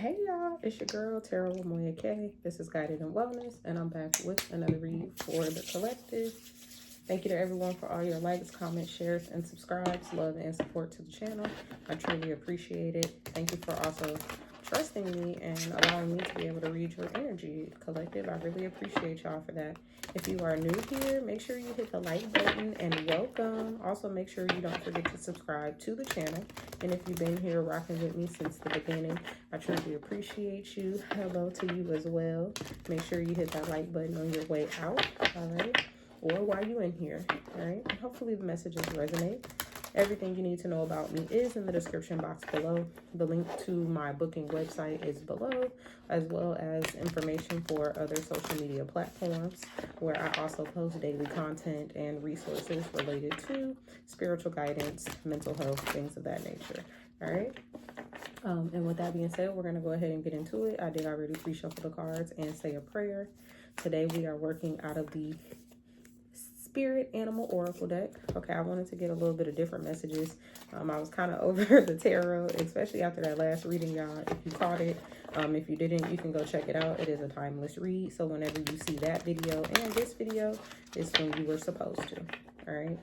Hey y'all, it's your girl Tara with Moya K. This is Guided in Wellness, and I'm back with another read for the collective. Thank you to everyone for all your likes, comments, shares, and subscribes, love, and support to the channel. I truly appreciate it. Thank you for also trusting me and allowing me to be able to read your energy, collective. I really appreciate y'all for that. If you are new here, make sure you hit the like button and welcome. Also, make sure you don't forget to subscribe to the channel. And if you've been here rocking with me since the beginning, I truly appreciate you. Hello to you as well. Make sure you hit that like button on your way out, all right? Or while you're in here, all right? And hopefully the messages resonate. Everything you need to know about me is in the description box below. The link to my booking website is below, as well as information for other social media platforms where I also post daily content and resources related to spiritual guidance, mental health, things of that nature. All right. And with that being said, we're going to go ahead and get into it. I did already pre-shuffle the cards and say a prayer. Today we are working out of the Spirit Animal Oracle deck. Okay, I wanted to get a little bit of different messages. I was kind of over the tarot, especially after that last reading, y'all. If you caught it, if you didn't, you can go check it out. It is a timeless read, so whenever you see that video and this video, it's when you were supposed to. All right,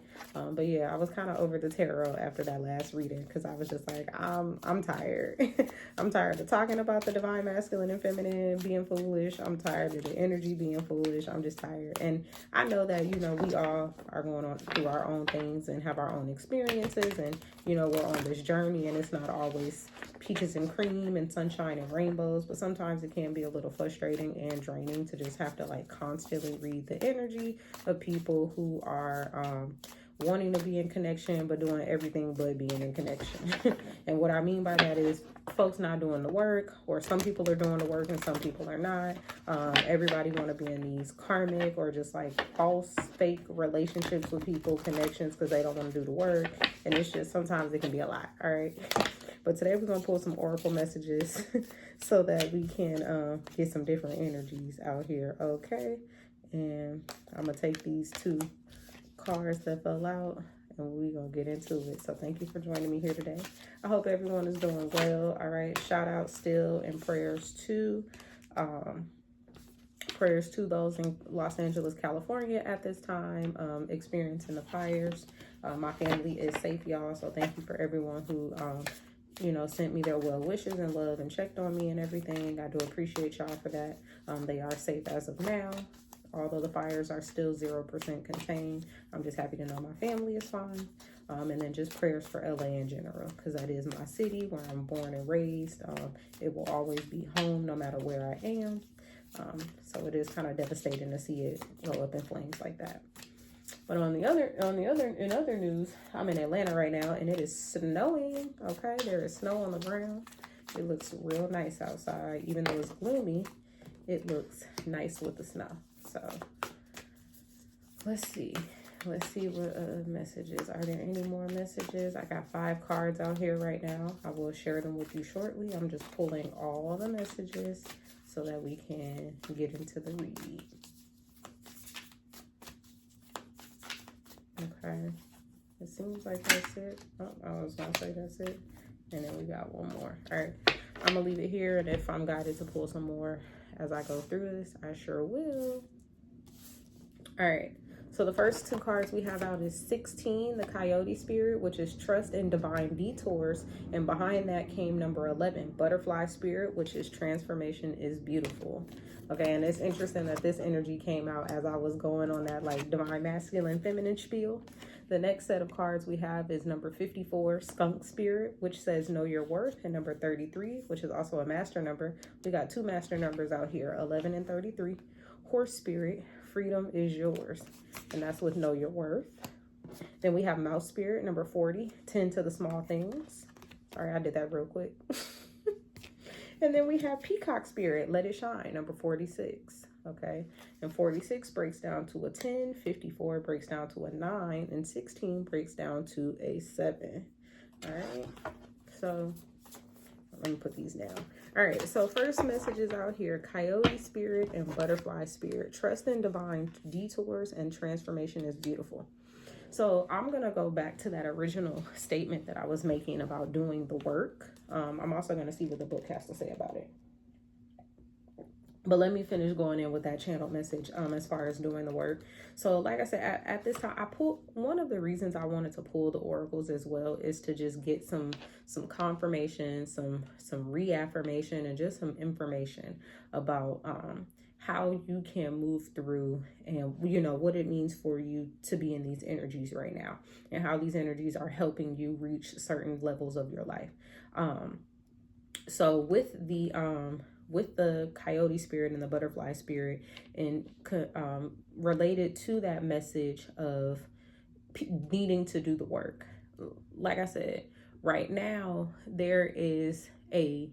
but yeah, I was kind of over the tarot after that last reading because I was just like, I'm tired. I'm tired of talking about the divine masculine and feminine being foolish. I'm tired of the energy being foolish. I'm just tired. And I know that, you know, we all are going on through our own things and have our own experiences. And, you know, we're on this journey and it's not always peaches and cream and sunshine and rainbows. But sometimes it can be a little frustrating and draining to just have to like constantly read the energy of people who are wanting to be in connection but doing everything but being in connection. And what I mean by that is folks not doing the work, or some people are doing the work and some people are not. Everybody want to be in these karmic or just like false fake relationships with people, connections, because they don't want to do the work. And it's just sometimes it can be a lot. All right, but today we're gonna pull some oracle messages so that we can get some different energies out here. Okay, and I'm gonna take these two cards that fell out and we're gonna get into it. So thank you for joining me here today. I hope everyone is doing well. All right, shout out still and prayers to those in Los Angeles, California at this time, experiencing the fires. My family is safe, y'all, so thank you for everyone who you know, sent me their well wishes and love and checked on me and everything. I do appreciate y'all for that. They are safe as of now. Although the fires are still 0% contained, I'm just happy to know my family is fine. And then just prayers for LA in general, because that is my city where I'm born and raised. It will always be home no matter where I am. So it is kind of devastating to see it go up in flames like that. But in other news, I'm in Atlanta right now and it is snowing. Okay, there is snow on the ground. It looks real nice outside, even though it's gloomy. It looks nice with the snow. So let's see what messages. Are there any more messages? I got 5 cards out here right now. I will share them with you shortly. I'm just pulling all the messages so that we can get into the read. Okay, it seems like that's it. Oh, I was gonna say that's it, and then we got one more. All right, I'm gonna leave it here, and if I'm guided to pull some more as I go through this, I sure will. All right, so the first 2 cards we have out is 16, the Coyote Spirit, which is trust and divine detours. And behind that came number 11, Butterfly Spirit, which is transformation is beautiful. Okay, and it's interesting that this energy came out as I was going on that like divine masculine feminine spiel. The next set of cards we have is number 54, Skunk Spirit, which says know your worth, and number 33, which is also a master number. We got 2 master numbers out here, 11 and 33. Horse Spirit, freedom is yours, and that's with know your worth. Then we have Mouse Spirit, number 40, tend to the small things. Sorry, I did that real quick. And then we have Peacock Spirit, let it shine, number 46. Okay, and 46 breaks down to a 10, 54 breaks down to a 9, and 16 breaks down to a 7. All right, so let me put these down. All right, so first messages out here, Coyote Spirit and Butterfly Spirit. Trust in divine detours and transformation is beautiful. So I'm going to go back to that original statement that I was making about doing the work. I'm also going to see what the book has to say about it. But let me finish going in with that channel message as far as doing the work. So like I said, at this time, I pulled, one of the reasons I wanted to pull the oracles as well is to just get some confirmation, some reaffirmation, and just some information about how you can move through, and you know what it means for you to be in these energies right now, and how these energies are helping you reach certain levels of your life. So with the coyote spirit and the butterfly spirit, and related to that message of needing to do the work, like I said, right now there is a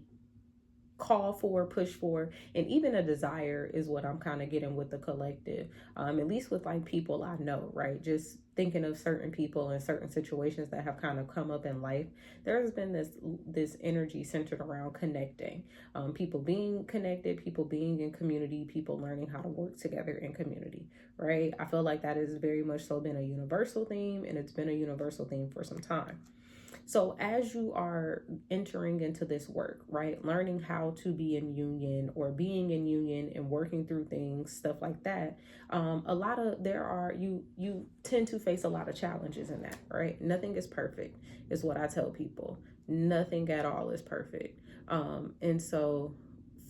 call for, push for, and even a desire is what I'm kind of getting with the collective, at least with like people I know, right? Just thinking of certain people and certain situations that have kind of come up in life. There's been this energy centered around connecting, people being connected, people being in community, people learning how to work together in community, right? I feel like that has very much so been a universal theme, and it's been a universal theme for some time. So as you are entering into this work, right, learning how to be in union, or being in union and working through things, stuff like that, you tend to face a lot of challenges in that, right? Nothing is perfect is what I tell people. Nothing at all is perfect. And so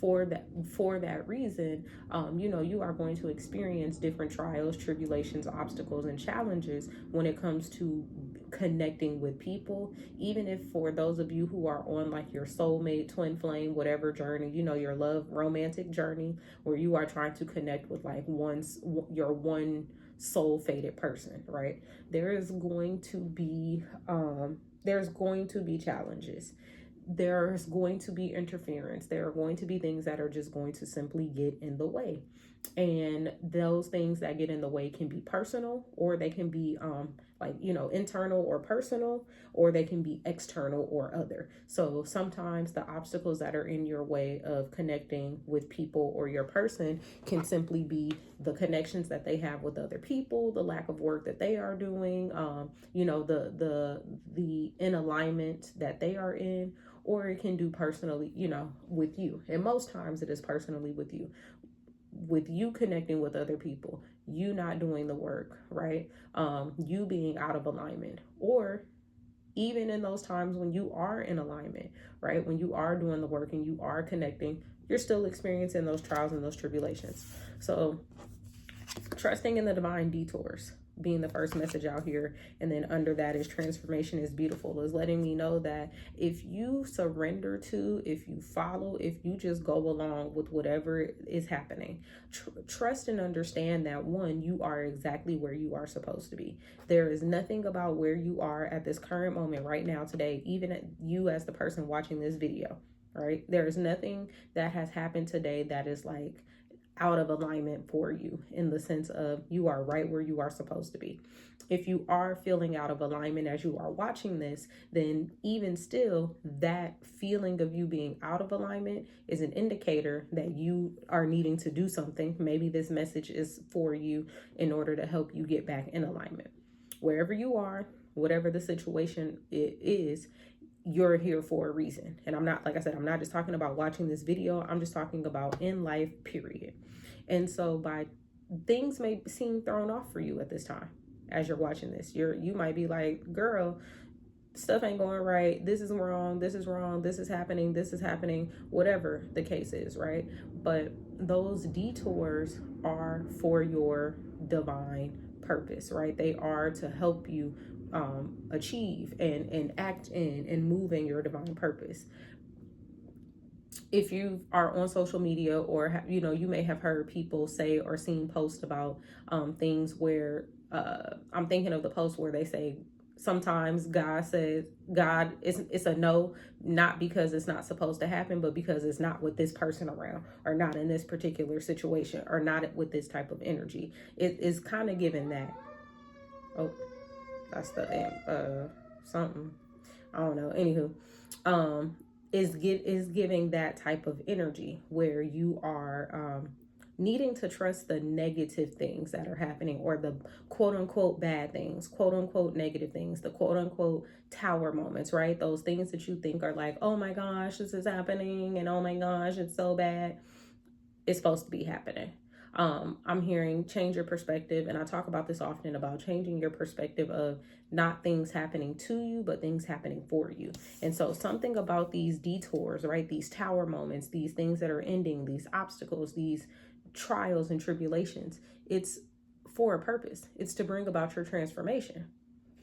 for that reason, you are going to experience different trials, tribulations, obstacles, and challenges when it comes to connecting with people. Even if for those of you who are on like your soulmate, twin flame, whatever journey, your love romantic journey, where you are trying to connect with like your one soul fated person, right? There's going to be challenges. There's going to be interference. There are going to be things that are just going to simply get in the way. And those things that get in the way can be personal, or they can be internal or personal, or they can be external or other. So sometimes the obstacles that are in your way of connecting with people or your person can simply be the connections that they have with other people, the lack of work that they are doing, the in alignment that they are in, or it can do personally, with you. And most times it is personally with you connecting with other people, you not doing the work, right? You being out of alignment, or even in those times when you are in alignment, right? When you are doing the work and you are connecting, you're still experiencing those trials and those tribulations. So trusting in the divine detours being the first message out here, and then under that is transformation is beautiful, is letting me know that if you surrender to, if you follow, if you just go along with whatever is happening, trust and understand that, one, you are exactly where you are supposed to be. There is nothing about where you are at this current moment right now today, even you as the person watching this video, right? There is nothing that has happened today that is like out of alignment for you, in the sense of you are right where you are supposed to be. If you are feeling out of alignment as you are watching this, then even still, that feeling of you being out of alignment is an indicator that you are needing to do something. Maybe this message is for you in order to help you get back in alignment. Wherever you are, whatever the situation is, you're here for a reason. And I'm not, like I said, I'm not just talking about watching this video. I'm just talking about in life, period. And so things may seem thrown off for you at this time as you're watching this. You might be like, girl, stuff ain't going right. This is wrong. This is wrong. This is happening. This is happening. Whatever the case is, right? But those detours are for your divine purpose, right? They are to help you achieve and act in and move in your divine purpose. If you are on social media, or you may have heard people say or seen posts about things where I'm thinking of the post where they say sometimes God says it's a no, not because it's not supposed to happen, but because it's not with this person around, or not in this particular situation, or not with this type of energy. It is kind of given that. Oh, that's the something, I don't know. Anywho, is giving that type of energy where you are needing to trust the negative things that are happening, or the quote unquote bad things, quote unquote negative things, the quote unquote tower moments, right? Those things that you think are like, oh my gosh, this is happening, and oh my gosh, it's so bad. It's supposed to be happening. I'm hearing change your perspective, and I talk about this often, about changing your perspective of not things happening to you, but things happening for you. And so something about these detours, right? These tower moments, these things that are ending, these obstacles, these trials and tribulations, it's for a purpose. It's to bring about your transformation,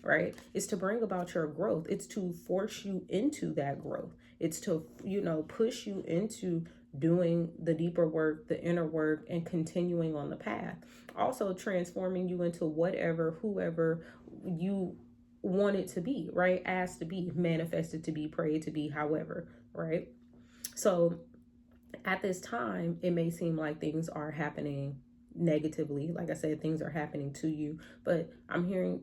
right? It's to bring about your growth. It's to force you into that growth. It's to, push you into doing the deeper work, the inner work, and continuing on the path. Also transforming you into whatever, whoever you want it to be, right? Asked to be, manifested to be, prayed to be, however, right? So at this time, it may seem like things are happening negatively. Like I said, things are happening to you, but I'm hearing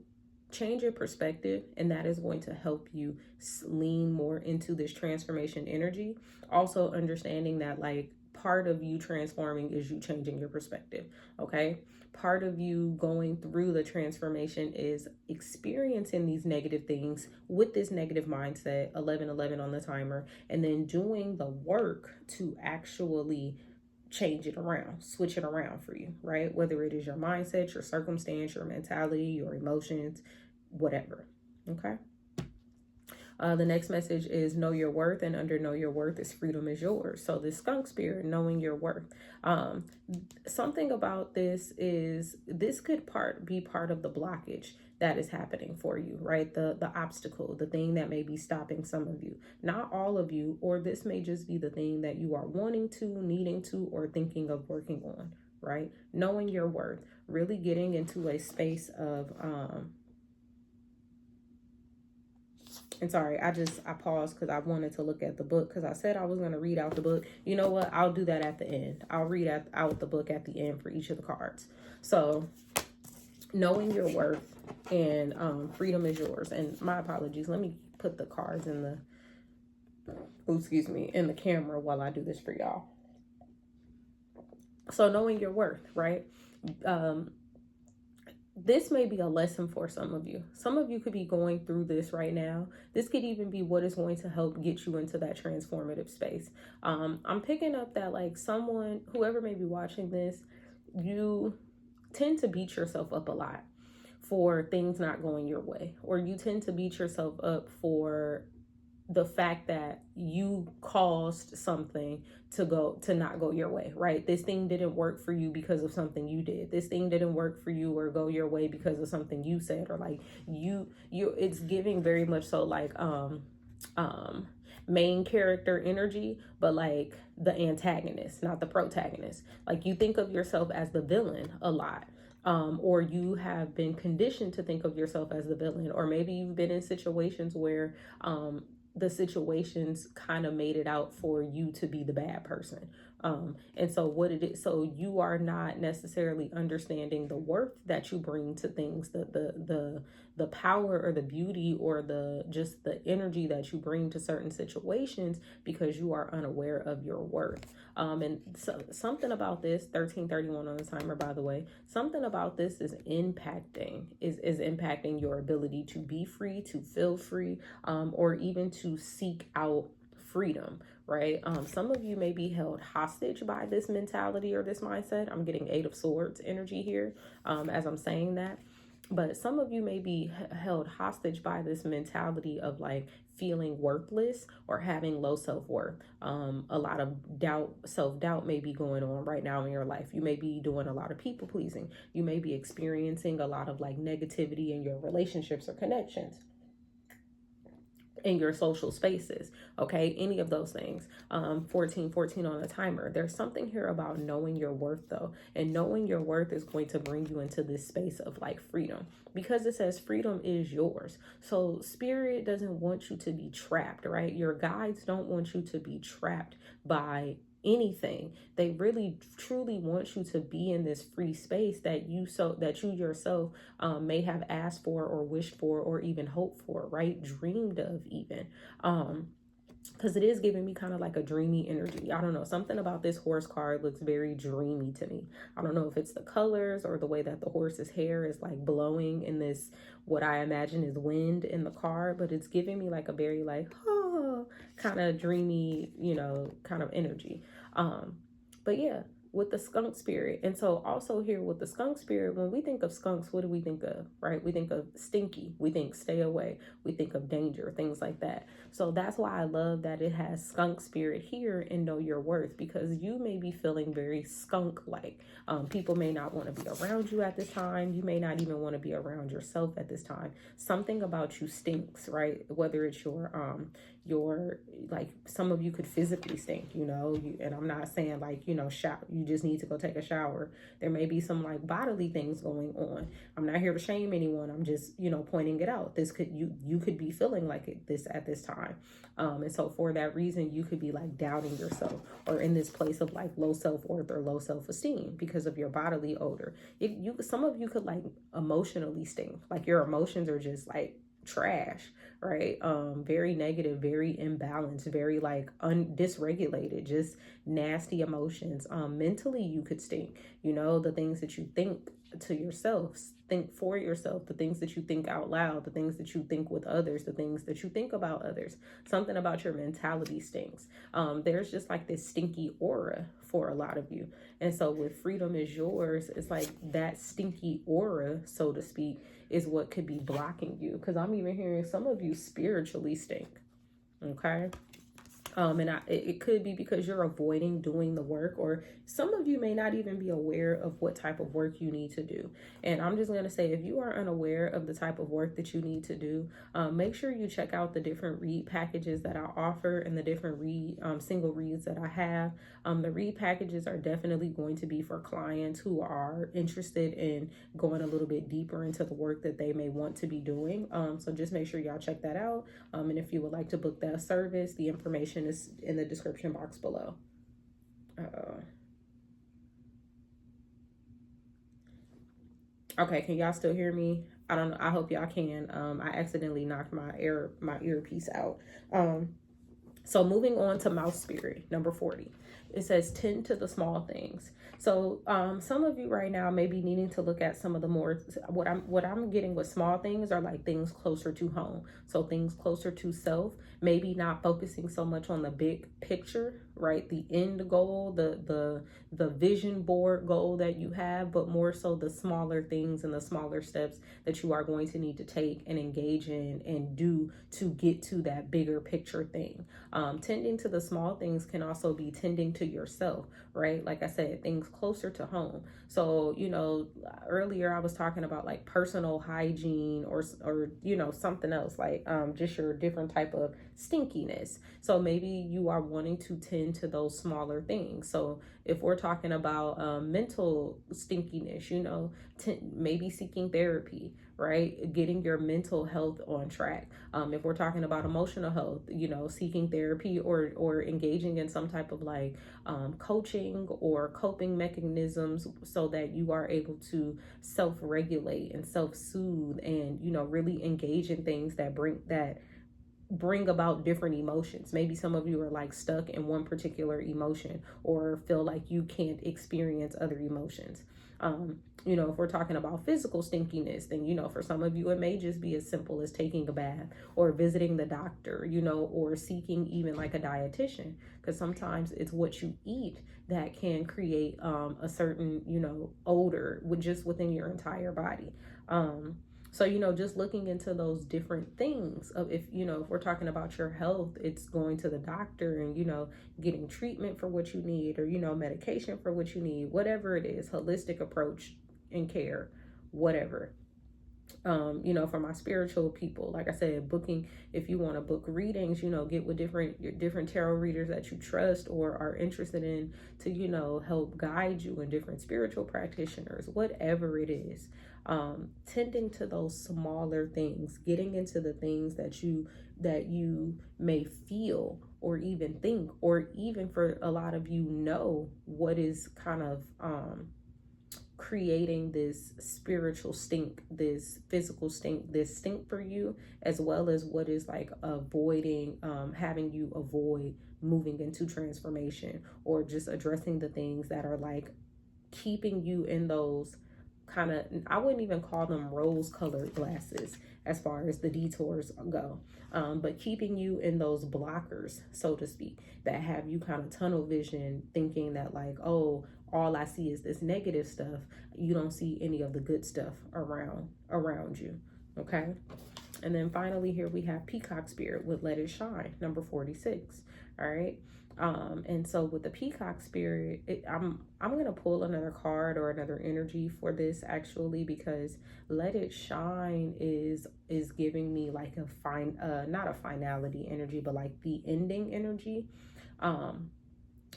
change your perspective, and that is going to help you lean more into this transformation energy. Also understanding that, like, part of you transforming is you changing your perspective. Okay, part of you going through the transformation is experiencing these negative things with this negative mindset, 1111 on the timer, and then doing the work to actually change it around, switch it around for you, right? Whether it is your mindset, your circumstance, your mentality, your emotions, whatever. Okay. The next message is know your worth, and under know your worth is freedom is yours. So this skunk spirit, knowing your worth. Something about this is this could be part of the blockage that is happening for you, right? The obstacle, the thing that may be stopping some of you, not all of you, or this may just be the thing that you are wanting to, needing to, or thinking of working on, right? Knowing your worth, really getting into a space of, and sorry, I paused because I wanted to look at the book, because I said I was going to read out the book. You know what? I'll do that at the end. I'll read out the book at the end for each of the cards. So knowing your worth and freedom is yours. And my apologies. Let me put the cards in the camera while I do this for y'all. So knowing your worth, right? This may be a lesson for some of you. Some of you could be going through this right now. This could even be what is going to help get you into that transformative space. I'm picking up that, like, someone, whoever may be watching this, you tend to beat yourself up a lot for things not going your way, or you tend to beat yourself up for the fact that you caused something to not go your way, right? This thing didn't work for you because of something you did. This thing didn't work for you or go your way because of something you said, or like you it's giving very much so like main character energy, but like the antagonist, not the protagonist. Like, you think of yourself as the villain a lot. Or you have been conditioned to think of yourself as the villain, or maybe you've been in situations where the situations kind of made it out for you to be the bad person. And so so you are not necessarily understanding the worth that you bring to things, the power or the beauty or just the energy that you bring to certain situations, because you are unaware of your worth. And so something about this, 1331 on the timer, by the way, something about this is impacting your ability to be free, to feel free, or even to seek out freedom, right? Some of you may be held hostage by this mentality or this mindset. I'm getting 8 of Swords energy here as I'm saying that. But some of you may be held hostage by this mentality of like feeling worthless or having low self-worth. A lot of self-doubt may be going on right now in your life. You may be doing a lot of people pleasing. You may be experiencing a lot of like negativity in your relationships or connections, in your social spaces, okay? Any of those things. 1414 on the timer. There's something here about knowing your worth, though, and knowing your worth is going to bring you into this space of like freedom, because it says freedom is yours. So spirit doesn't want you to be trapped, right? Your guides don't want you to be trapped by anything. They really truly want you to be in this free space that you yourself may have asked for or wished for or even hoped for, right? Dreamed of even. because it is giving me kind of like a dreamy energy. I don't know, something about this horse card looks very dreamy to me. I don't know if it's the colors or the way that the horse's hair is like blowing in this, what I imagine is wind in the card, but it's giving me like a very like, oh, kind of dreamy, you know, kind of energy. But yeah, with the skunk spirit. And so also here with the skunk spirit, when we think of skunks, what do we think of, right? We think of stinky, we think stay away, we think of danger, things like that. So that's why I love that it has skunk spirit here and know your worth, because you may be feeling very skunk like. People may not want to be around you at this time. You may not even want to be around yourself at this time. Something about you stinks, right? Whether it's your like, some of you could physically stink, you know, and I'm not saying like, you know, you just need to go take a shower. There may be some like bodily things going on. I'm not here to shame anyone. I'm just, you know, pointing it out. This could, you could be feeling like this at this time. And so for that reason, you could be like doubting yourself or in this place of like low self-worth or low self-esteem because of your bodily odor. Some of you could like emotionally stink, like your emotions are just like trash, right? Very negative, very imbalanced, very like dysregulated, just nasty emotions. Mentally you could stink, you know, the things that you think to yourself, think for yourself, the things that you think out loud, the things that you think with others, the things that you think about others. Something about your mentality stinks. There's just like this stinky aura for a lot of you. And so with freedom is yours, it's like that stinky aura, so to speak, is what could be blocking you. Because I'm even hearing some of you spiritually stink. Okay. And it could be because you're avoiding doing the work, or some of you may not even be aware of what type of work you need to do. And I'm just going to say, if you are unaware of the type of work that you need to do, make sure you check out the different read packages that I offer and the different single reads that I have. The read packages are definitely going to be for clients who are interested in going a little bit deeper into the work that they may want to be doing. So just make sure y'all check that out. And if you would like to book that service, the information is in the description box below. Okay, can y'all still hear me? I don't know. I hope y'all can. I accidentally knocked my earpiece out. So moving on to mouse spirit, number 40. It says tend to the small things. So some of you right now may be needing to look at some of the more, what I'm getting with small things are like things closer to home. So things closer to self, maybe not focusing so much on the big picture, right? The end goal, the vision board goal that you have, but more so the smaller things and the smaller steps that you are going to need to take and engage in and do to get to that bigger picture thing. Tending to the small things can also be tending to yourself, right? Like I said, things closer to home. So, you know, earlier I was talking about like personal hygiene or you know, something else like just your different type of stinkiness. So maybe you are wanting to tend to those smaller things. So if we're talking about mental stinkiness, you know, maybe seeking therapy, right? Getting your mental health on track. If we're talking about emotional health, you know, seeking therapy or engaging in some type of like coaching or coping mechanisms so that you are able to self-regulate and self-soothe and, you know, really engage in things that bring about different emotions. Maybe some of you are like stuck in one particular emotion or feel like you can't experience other emotions. You know, if we're talking about physical stinkiness, then, you know, for some of you, it may just be as simple as taking a bath or visiting the doctor, you know, or seeking even like a dietitian, because sometimes it's what you eat that can create a certain, you know, odor just within your entire body. So, you know, just looking into those different things of if we're talking about your health, it's going to the doctor and, you know, getting treatment for what you need or, you know, medication for what you need, whatever it is, holistic approach and care, whatever. You know, for my spiritual people, like I said, booking, if you want to book readings, you know, get with different tarot readers that you trust or are interested in to, you know, help guide you, and different spiritual practitioners, whatever it is. Tending to those smaller things, getting into the things that you may feel or even think, or even for a lot of you know what is kind of creating this spiritual stink, this physical stink, this stink for you, as well as what is like avoiding, having you avoid moving into transformation, or just addressing the things that are like keeping you in those kind of, I wouldn't even call them rose-colored glasses as far as the detours go, but keeping you in those blockers, so to speak, that have you kind of tunnel vision, thinking that like, oh, all I see is this negative stuff. You don't see any of the good stuff around you. Okay. And then finally here we have Peacock Spirit with Let It Shine, number 46. All right. And so with the Peacock Spirit, I'm going to pull another card or another energy for this, actually, because Let It Shine is giving me like not a finality energy, but like the ending energy.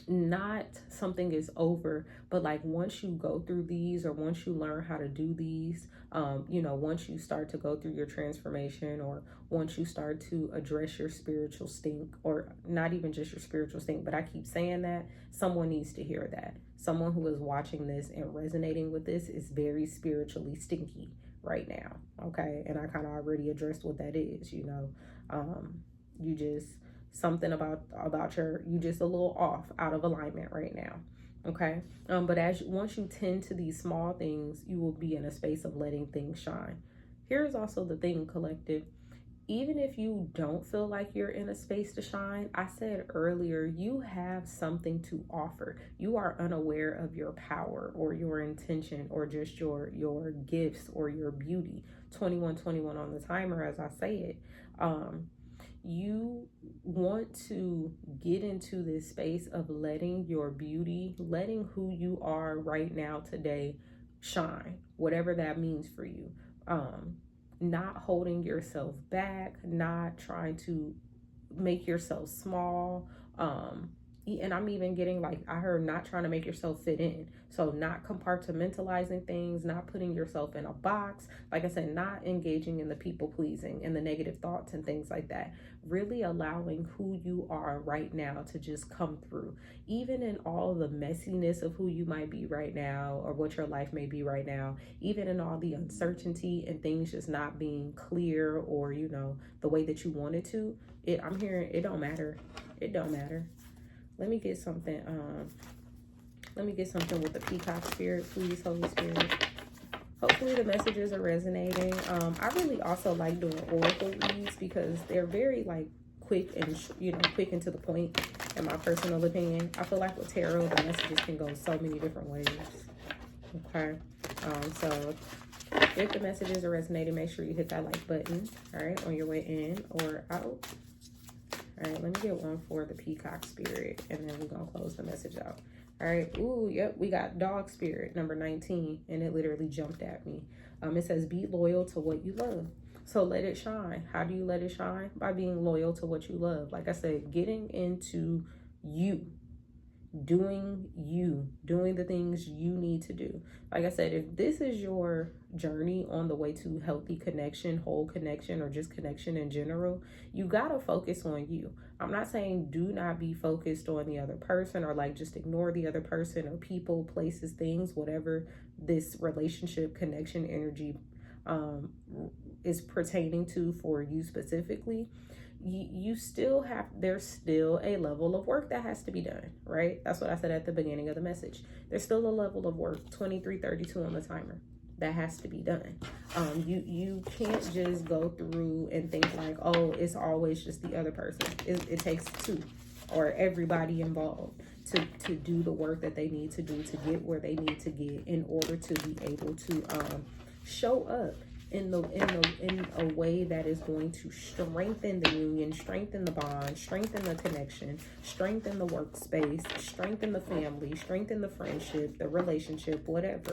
Not something is over, but like once you go through these, or once you learn how to do these, once you start to go through your transformation, or once you start to address your spiritual stink, or not even just your spiritual stink, but I keep saying that someone needs to hear that. Someone who is watching this and resonating with this is very spiritually stinky right now. Okay. And I kind of already addressed what that is, you just, something about you just a little off, out of alignment right now. Okay. But once you tend to these small things, you will be in a space of letting things shine. Here's also the thing, collective. Even if you don't feel like you're in a space to shine, I said earlier, you have something to offer. You are unaware of your power or your intention, or just your gifts or your beauty. 2121 on the timer as I say it. You want to get into this space of letting your beauty, letting who you are right now today shine, whatever that means for you. Not holding yourself back, not trying to make yourself small. And I'm even getting like, I heard not trying to make yourself fit in. So not compartmentalizing things, not putting yourself in a box. Like I said, not engaging in the people pleasing and the negative thoughts and things like that. Really allowing who you are right now to just come through. Even in all the messiness of who you might be right now, or what your life may be right now. Even in all the uncertainty and things just not being clear, or, the way that you wanted to. I'm hearing it don't matter. It don't matter. Let me get something. Let me get something with the Peacock Spirit, please, Holy Spirit. Hopefully the messages are resonating. I really also like doing oracle reads because they're very like quick and quick and to the point. In my personal opinion, I feel like with tarot, the messages can go so many different ways. Okay. So if the messages are resonating, make sure you hit that like button. All right, on your way in or out. All right, let me get one for the Peacock Spirit, and then we're going to close the message out. All right. Ooh, yep. We got Dog Spirit, number 19, and it literally jumped at me. It says, be loyal to what you love. So let it shine. How do you let it shine? By being loyal to what you love. Like I said, getting into you. Doing the things you need to do. Like I said, if this is your journey on the way to healthy connection, whole connection, or just connection in general, you gotta focus on you. I'm not saying do not be focused on the other person, or like just ignore the other person or people, places, things, whatever this relationship, connection, energy is pertaining to for you specifically. You still have, there's still a level of work that has to be done, right? That's what I said at the beginning of the message. There's still a level of work, 2332 on the timer, that has to be done. You can't just go through and think like, oh, it's always just the other person. It takes two or everybody involved to do the work that they need to do to get where they need to get in order to be able to show up in a way that is going to strengthen the union, strengthen the bond, strengthen the connection, strengthen the workspace, strengthen the family, strengthen the friendship, the relationship, whatever.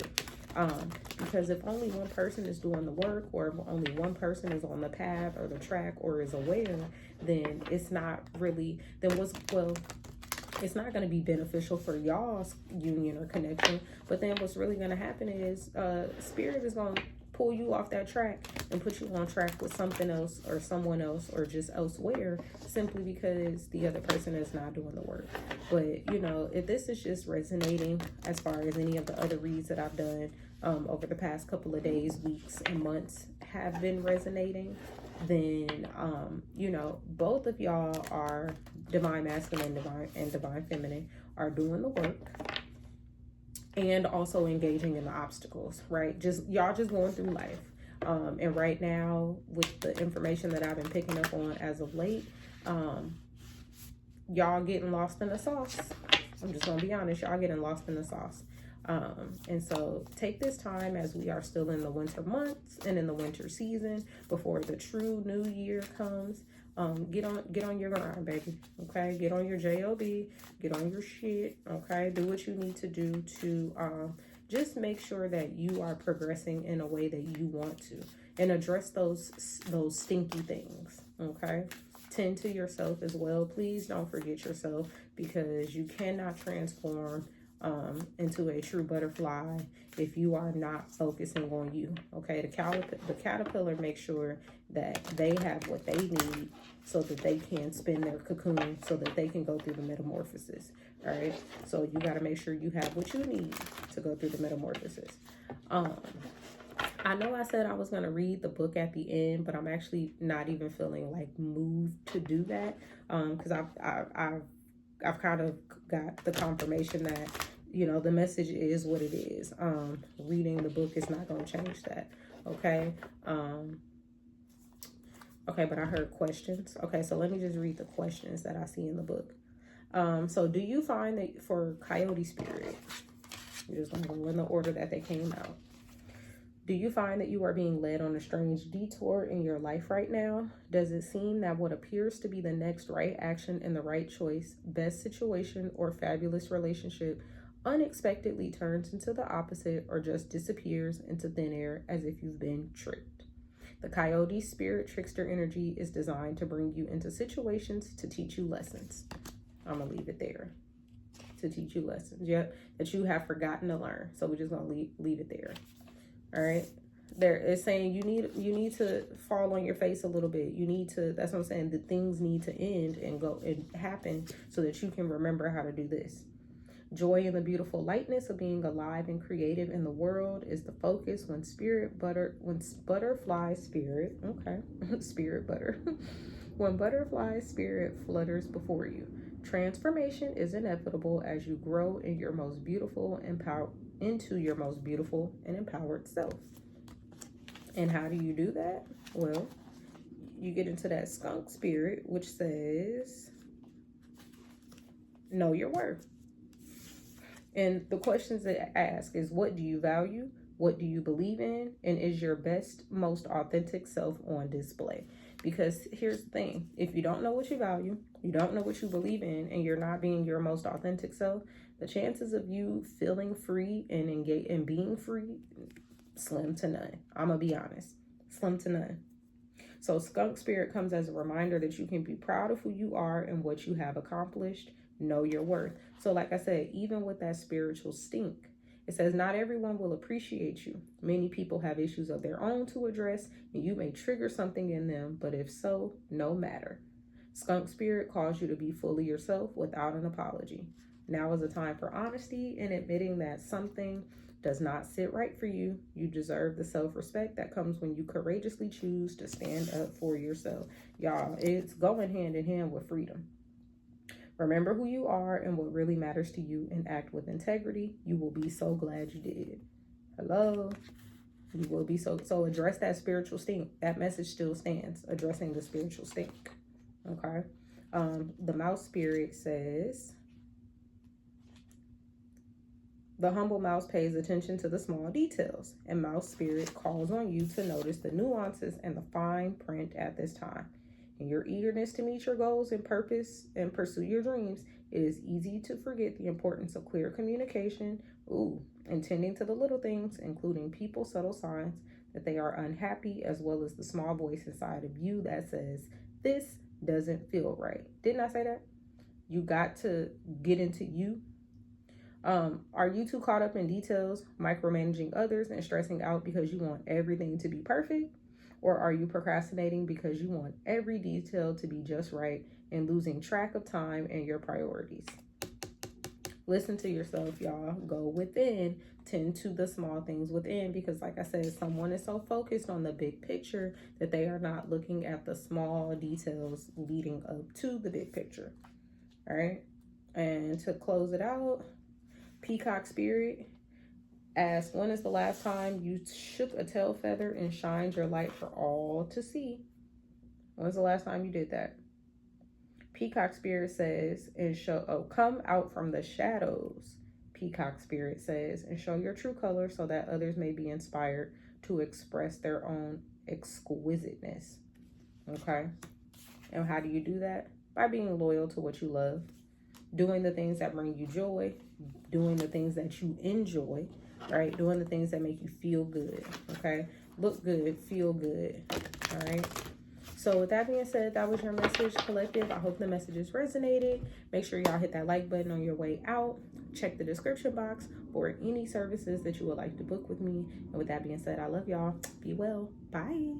Because if only one person is doing the work, or if only one person is on the path or the track or is aware, then it's not really, it's not going to be beneficial for y'all's union or connection. But then what's really going to happen is Spirit is going to pull you off that track and put you on track with something else or someone else or just elsewhere, simply because the other person is not doing the work. But, you know, if this is just resonating as far as any of the other reads that I've done over the past couple of days, weeks, and months have been resonating, then, you know, both of y'all are divine masculine and divine feminine are doing the work and also engaging in the obstacles, right? Y'all just going through life. And right now, with the information that I've been picking up on as of late, y'all getting lost in the sauce. I'm just gonna be honest, y'all getting lost in the sauce. And so take this time, as we are still in the winter months and in the winter season before the true new year comes. Get on your grind, baby. Okay, get on your job, get on your shit. Okay, do what you need to do to just make sure that you are progressing in a way that you want to, and address those stinky things. Okay, tend to yourself as well. Please don't forget yourself, because you cannot transform into a true butterfly if you are not focusing on you. Okay, the caterpillar makes sure that they have what they need so that they can spin their cocoon, so that they can go through the metamorphosis. All right, so you got to make sure you have what you need to go through the metamorphosis. I know I said I was going to read the book at the end, but I'm actually not even feeling like moved to do that, because I've kind of got the confirmation that, you know, the message is what it is. Reading the book is not going to change that. Okay. Okay, but I heard questions. Okay, so let me just read the questions that I see in the book. So do you find that for Coyote Spirit, you're just going to go in the order that they came out. Do you find that you are being led on a strange detour in your life right now? Does it seem that what appears to be the next right action and the right choice, best situation, or fabulous relationship unexpectedly turns into the opposite or just disappears into thin air as if you've been tricked? The Coyote Spirit Trickster energy is designed to bring you into situations to teach you lessons. I'm going to leave it there. To teach you lessons, yep, that you have forgotten to learn. So we're just going to leave it there. All right. There is saying you need to fall on your face a little bit. You need to, that's what I'm saying. The things need to end and go and happen so that you can remember how to do this. Joy in the beautiful lightness of being alive and creative in the world is the focus when butterfly spirit, okay, spirit butter, when butterfly spirit flutters before you. Transformation is inevitable as you grow in your most beautiful into your most beautiful and empowered self. And how do you do that? Well, you get into that skunk spirit, which says, know your worth. And the questions that I ask is, what do you value? What do you believe in? And is your best, most authentic self on display? Because here's the thing. If you don't know what you value, you don't know what you believe in, and you're not being your most authentic self, the chances of you feeling free and being free, slim to none. I'm going to be honest. Slim to none. So skunk spirit comes as a reminder that you can be proud of who you are and what you have accomplished. Know your worth. So like I said, even with that spiritual stink, it says not everyone will appreciate you. Many people have issues of their own to address, and you may trigger something in them, but if so, no matter. Skunk spirit calls you to be fully yourself without an apology. Now is a time for honesty and admitting that something does not sit right for you. You deserve the self-respect that comes when you courageously choose to stand up for yourself. Y'all, it's going hand in hand with freedom. Remember who you are and what really matters to you and act with integrity. You will be so glad you did. Hello. You will be so address that spiritual stink. That message still stands. Addressing the spiritual stink. Okay. The mouse spirit says, the humble mouse pays attention to the small details, and mouse spirit calls on you to notice the nuances and the fine print at this time. In your eagerness to meet your goals and purpose and pursue your dreams, it is easy to forget the importance of clear communication, and tending to the little things, including people's subtle signs that they are unhappy, as well as the small voice inside of you that says, this doesn't feel right. Didn't I say that? You got to get into you. Are you too caught up in details, micromanaging others, and stressing out because you want everything to be perfect? Or are you procrastinating because you want every detail to be just right and losing track of time and your priorities? Listen to yourself, y'all. Go within. Tend to the small things within, because like I said, someone is so focused on the big picture that they are not looking at the small details leading up to the big picture. All right. And to close it out, Peacock Spirit asks, when is the last time you shook a tail feather and shined your light for all to see? When's the last time you did that? Peacock Spirit says, and come out from the shadows. Peacock Spirit says, and show your true color so that others may be inspired to express their own exquisiteness. Okay. And how do you do that? By being loyal to what you love, doing the things that bring you joy, doing the things that you enjoy, right? Doing the things that make you feel good, okay? Look good, feel good, all right? So with that being said, that was your message, collective. I hope the messages resonated. Make sure y'all hit that like button on your way out. Check the description box for any services that you would like to book with me. And with that being said, I love y'all. Be well. Bye.